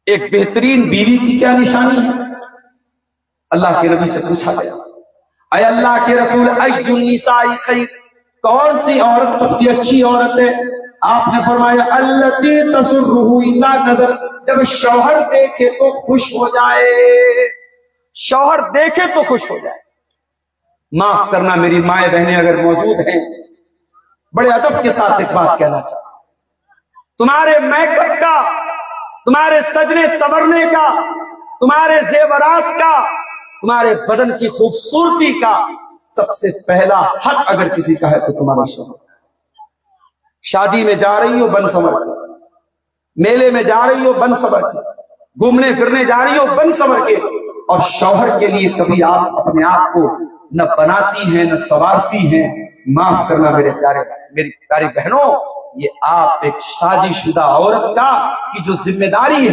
एक बेहतरीन बीवी की क्या निशानी है? अल्लाह के नबी से पूछा गया, अय अल्लाह के रसूल, अय्युन निसाई खैर, कौन सी औरत सबसे अच्छी औरत है? आपने फरमाया, अल्लती तसुर्रुहु इज़ा नज़र, जब शौहर देखे तो खुश हो जाए, शौहर देखे तो खुश हो जाए। माफ करना मेरी माए बहनें अगर मौजूद हैं, बड़े अदब के साथ एक बात कहना चाहता हूं, तुम्हारे मेकअप का, तुम्हारे सजने संवरने का, तुम्हारे जेवरात का, तुम्हारे बदन की खूबसूरती का सबसे पहला हक अगर किसी का है तो तुम्हारा शौहर। शादी में जा रही हो बन संवर के, मेले में जा रही हो बन संवर के, घूमने फिरने जा रही हो बन संवर के, और शौहर के लिए कभी आप अपने आप को न बनाती हैं न संवारती हैं। माफ करना मेरी प्यारी बहनों, ये आप एक शादीशुदा औरत का की जो जिम्मेदारी है